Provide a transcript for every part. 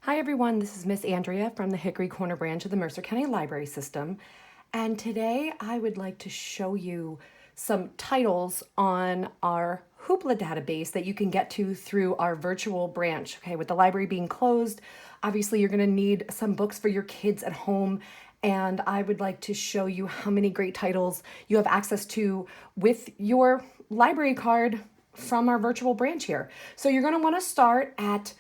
Hi everyone, this is Miss Andrea from the Hickory Corner branch of the Mercer County Library System. And today I would like to show you some titles on our hoopla database that you can get to through our virtual branch. Okay, with the library being closed, obviously you're gonna need some books for your kids at home. And I would like to show you how many great titles you have access to with your library card from our virtual branch here. So you're gonna wanna start at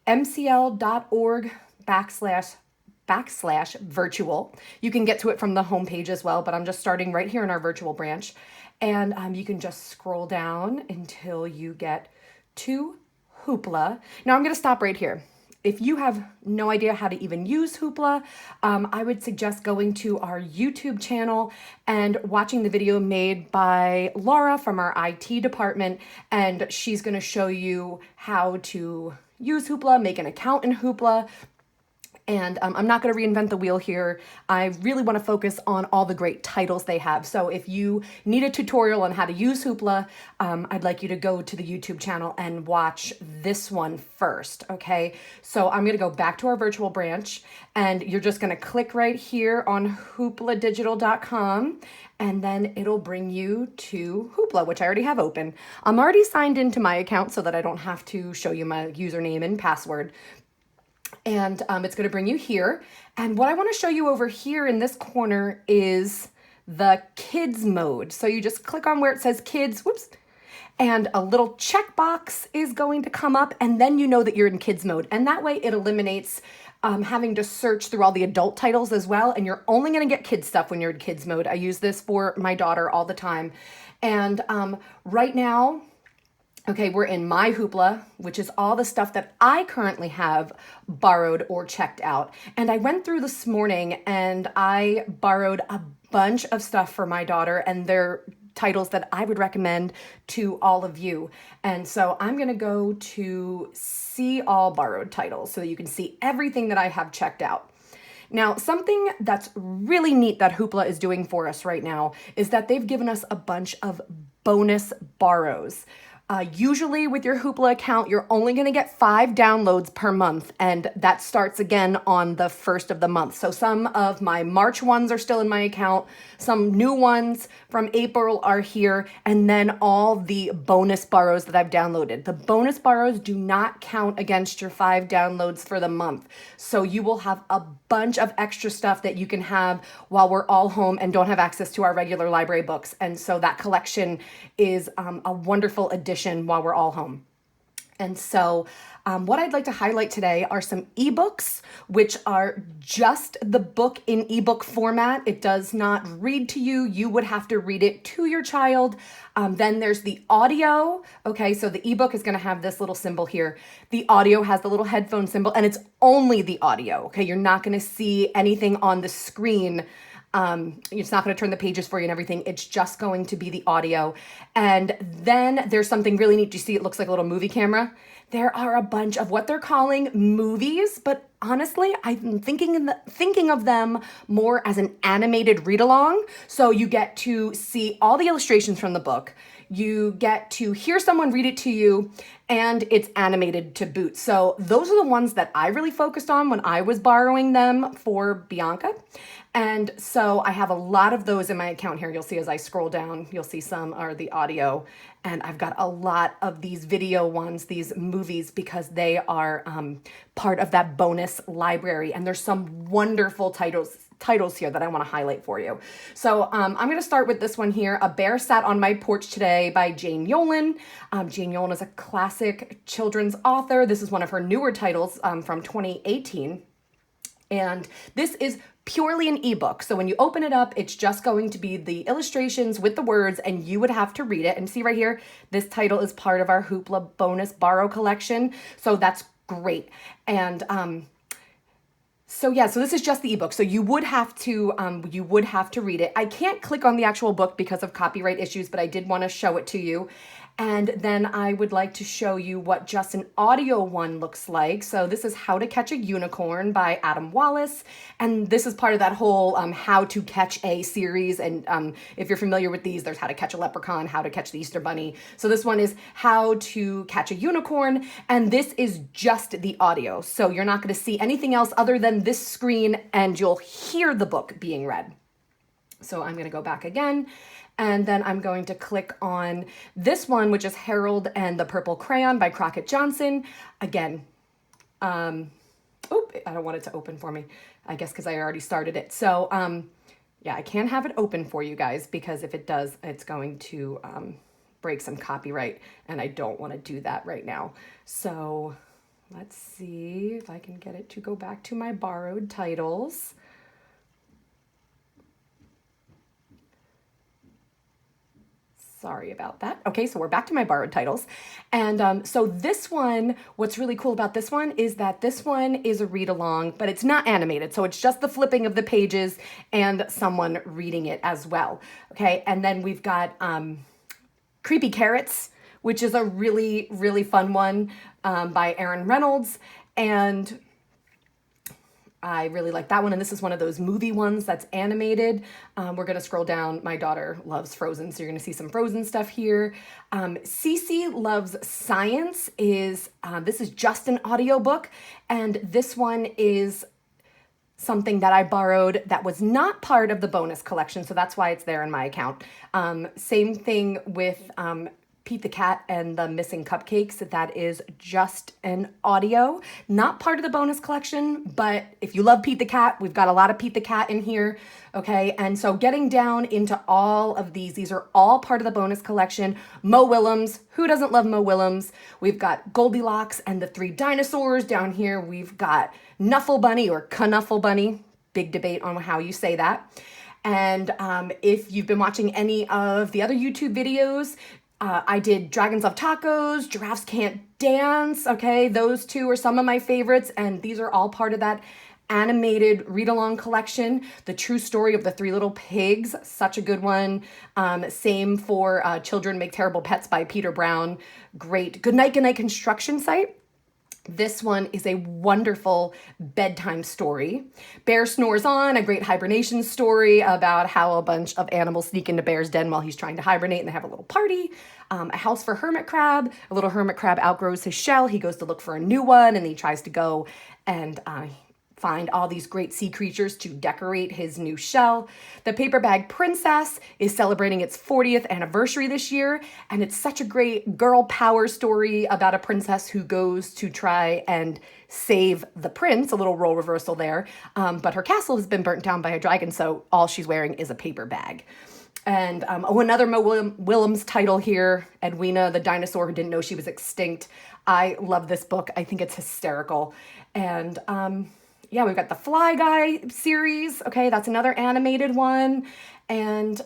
mcl.org/backslash virtual. You can get to it from the homepage as well, but I'm just starting right here in our virtual branch. And you can just scroll down until you get to Hoopla. Now I'm going to stop right here. If you have no idea how to even use Hoopla, I would suggest going to our YouTube channel and watching the video made by Laura from our IT department, and she's going to show you how to use Hoopla, make an account in Hoopla. And I'm not going to reinvent the wheel here. I really want to focus on all the great titles they have. So if you need a tutorial on how to use Hoopla, I'd like you to go to the YouTube channel and watch this one first, okay? So I'm going to go back to our virtual branch, and you're just going to click right here on hoopladigital.com, and then it'll bring you to Hoopla, which I already have open. I'm already signed into my account so that I don't have to show you my username and password. And it's going to bring you here. And what I want to show you over here in this corner is the kids mode. So you just click on where it says kids, whoops, and a little checkbox is going to come up, and then you know that you're in kids mode. And that way it eliminates having to search through all the adult titles as well. And you're only going to get kids stuff when you're in kids mode. I use this for my daughter all the time. And right now, okay, we're in My Hoopla, which is all the stuff that I currently have borrowed or checked out. And I went through this morning and I borrowed a bunch of stuff for my daughter, and they're titles that I would recommend to all of you. And so I'm going to go to see all borrowed titles so you can see everything that I have checked out. Now, something that's really neat that Hoopla is doing for us right now is that they've given us a bunch of bonus borrows. Usually with your Hoopla account, you're only going to get 5 downloads per month, and that starts again on the first of the month. So some of my March ones are still in my account, some new ones from April are here, and then all the bonus borrows that I've downloaded. The bonus borrows do not count against your 5 downloads for the month. So you will have a bunch of extra stuff that you can have while we're all home and don't have access to our regular library books. And so that collection is a wonderful addition while we're all home. And so what I'd like to highlight today are some ebooks, which are just the book in ebook format. It does not read to you. You would have to read it to your child. Then there's the audio. Okay, so the ebook is going to have this little symbol here. The audio has the little headphone symbol, and it's only the audio. Okay, you're not going to see anything on the screen. It's not going to turn the pages for you and everything. It's just going to be the audio. And then there's something really neat. You see, it looks like a little movie camera. There are a bunch of what they're calling movies, but honestly, I'm thinking of them more as an animated read-along. So you get to see all the illustrations from the book. You get to hear someone read it to you, and it's animated to boot. So those are the ones that I really focused on when I was borrowing them for Bianca. And so I have a lot of those in my account here. You'll see as I scroll down, you'll see some are the audio. And I've got a lot of these video ones, these movies, because they are part of that bonus library. And there's some wonderful titles here that I want to highlight for you. So I'm going to start with this one here, A Bear Sat on My Porch Today by Jane Yolen. Jane Yolen is a classic children's author. This is one of her newer titles from 2018. And this is purely an ebook. So when you open it up, it's just going to be the illustrations with the words, and you would have to read it. And see right here, this title is part of our Hoopla bonus borrow collection. So that's great. And so this is just the ebook. So you would have to read it. I can't click on the actual book because of copyright issues, but I did want to show it to you. And then I would like to show you what just an audio one looks like. So this is How to Catch a Unicorn by Adam Wallace. And this is part of that whole How to Catch a series. And if you're familiar with these, there's How to Catch a Leprechaun, How to Catch the Easter Bunny. So this one is How to Catch a Unicorn. And this is just the audio. So you're not going to see anything else other than this screen, and you'll hear the book being read. So I'm going to go back again. And then I'm going to click on this one, which is Harold and the Purple Crayon by Crockett Johnson. Again, I don't want it to open for me, I guess because I already started it. So yeah, I can't have it open for you guys because if it does, it's going to break some copyright, and I don't want to do that right now. So let's see if I can get it to go back to my borrowed titles. Sorry about that. Okay, so we're back to my borrowed titles. And so this one, what's really cool about this one is that this one is a read along, but it's not animated. So it's just the flipping of the pages and someone reading it as well. Okay, and then we've got Creepy Carrots, which is a really, really fun one by Aaron Reynolds. And I really like that one, and this is one of those movie ones that's animated. We're going to scroll down. My daughter loves Frozen, so you're going to see some Frozen stuff here. Cece Loves Science is, this is just an audiobook, and this one is something that I borrowed that was not part of the bonus collection, so that's why it's there in my account. Same thing with Pete the Cat and the Missing Cupcakes. That is just an audio, not part of the bonus collection, but if you love Pete the Cat, we've got a lot of Pete the Cat in here, okay? And so getting down into all of these are all part of the bonus collection. Mo Willems, who doesn't love Mo Willems? We've got Goldilocks and the Three Dinosaurs down here. We've got Knuffle Bunny or Knuffle Bunny, big debate on how you say that. And if you've been watching any of the other YouTube videos, I did Dragons Love Tacos, Giraffes Can't Dance, okay? Those two are some of my favorites, and these are all part of that animated read-along collection. The True Story of the Three Little Pigs, such a good one. Same for Children Make Terrible Pets by Peter Brown. Great. Good Night Construction Site. This one is a wonderful bedtime story. Bear Snores On, a great hibernation story about how a bunch of animals sneak into Bear's den while he's trying to hibernate and they have a little party. A House for Hermit Crab. A little hermit crab outgrows his shell. He goes to look for a new one, and he tries to go and find all these great sea creatures to decorate his new shell. The Paper Bag Princess is celebrating its 40th anniversary this year, and it's such a great girl power story about a princess who goes to try and save the prince, a little role reversal there, but her castle has been burnt down by a dragon, so all she's wearing is a paper bag. And another Mo Willems title here, Edwina, the dinosaur who didn't know she was extinct. I love this book. I think it's hysterical. And yeah, we've got the Fly Guy series. Okay, that's another animated one. And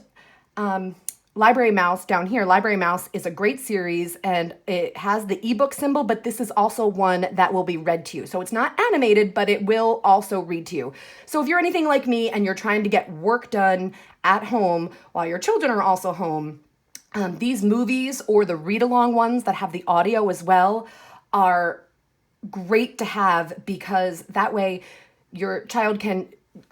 Library Mouse down here. Library Mouse is a great series, and it has the ebook symbol, but this is also one that will be read to you. So it's not animated, but it will also read to you. So if you're anything like me and you're trying to get work done at home while your children are also home, these movies or the read-along ones that have the audio as well are great to have, because that way your child can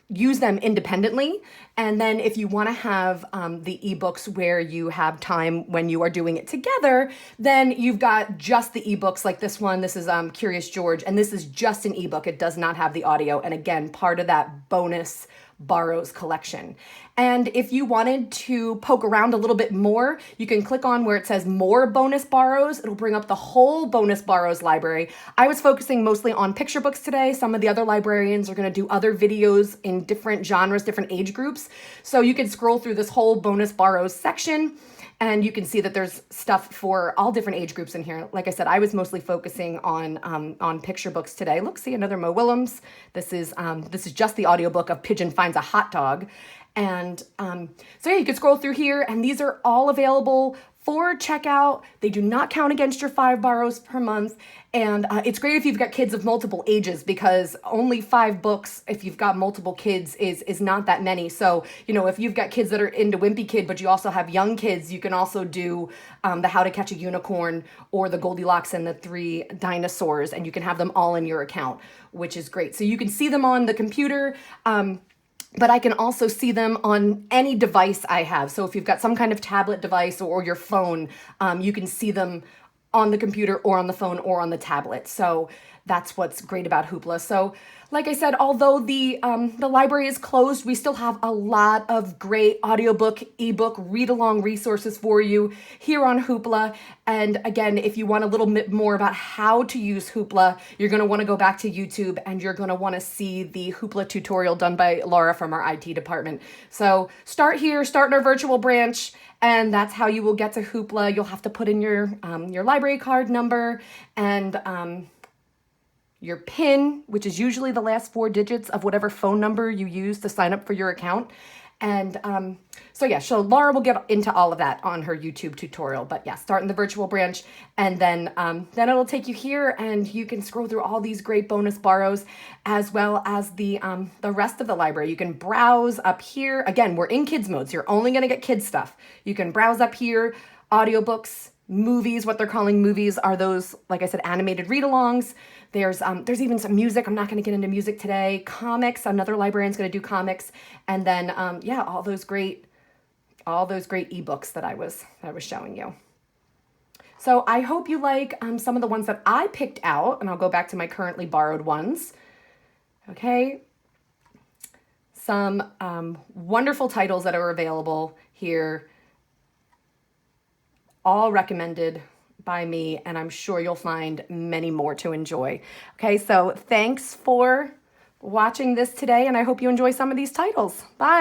use them independently. And then if you want to have the ebooks where you have time when you are doing it together, then you've got just the ebooks like this one. This is Curious George, and this is just an ebook. It does not have the audio. And again, part of that bonus borrows collection. And if you wanted to poke around a little bit more, you can click on where it says more bonus borrows. It'll bring up the whole bonus borrows library. I was focusing mostly on picture books today. Some of the other librarians are going to do other videos in different genres, different age groups. So you can scroll through this whole bonus borrows section, and you can see that there's stuff for all different age groups in here. Like I said, I was mostly focusing on picture books today. Look, see, another Mo Willems. This is just the audiobook of Pigeon Finds a Hot Dog. And so yeah, you could scroll through here, and these are all available for checkout. They do not count against your 5 borrows per month. And it's great if you've got kids of multiple ages, because only 5 books, if you've got multiple kids, is not that many. So, if you've got kids that are into Wimpy Kid, but you also have young kids, you can also do the How to Catch a Unicorn or the Goldilocks and the 3 Dinosaurs, and you can have them all in your account, which is great. So you can see them on the computer. But I can also see them on any device I have. So if you've got some kind of tablet device or your phone, you can see them on the computer or on the phone or on the tablet. So that's what's great about Hoopla. So like I said, although the library is closed, we still have a lot of great audiobook, ebook, read-along resources for you here on Hoopla. And again, if you want a little bit more about how to use Hoopla, you're going to want to go back to YouTube and you're going to want to see the Hoopla tutorial done by Laura from our IT department. So start here, start in our virtual branch, and that's how you will get to Hoopla. You'll have to put in your library card number and your PIN, which is usually the last 4 digits of whatever phone number you use to sign up for your account. And so Laura will get into all of that on her YouTube tutorial. But yeah, start in the virtual branch, and then it'll take you here, and you can scroll through all these great bonus borrows, as well as the rest of the library. You can browse up here. Again, we're in kids mode, so you're only going to get kids stuff. You can browse up here, audiobooks, movies. What they're calling movies are those, like I said, animated read-alongs. There's even some music. I'm not going to get into music today. Comics. Another librarian's going to do comics, and then all those great ebooks that I was showing you. So I hope you like some of the ones that I picked out, and I'll go back to my currently borrowed ones. Okay. Some wonderful titles that are available here, all recommended by me, and I'm sure you'll find many more to enjoy. Okay, so thanks for watching this today, and I hope you enjoy some of these titles. Bye.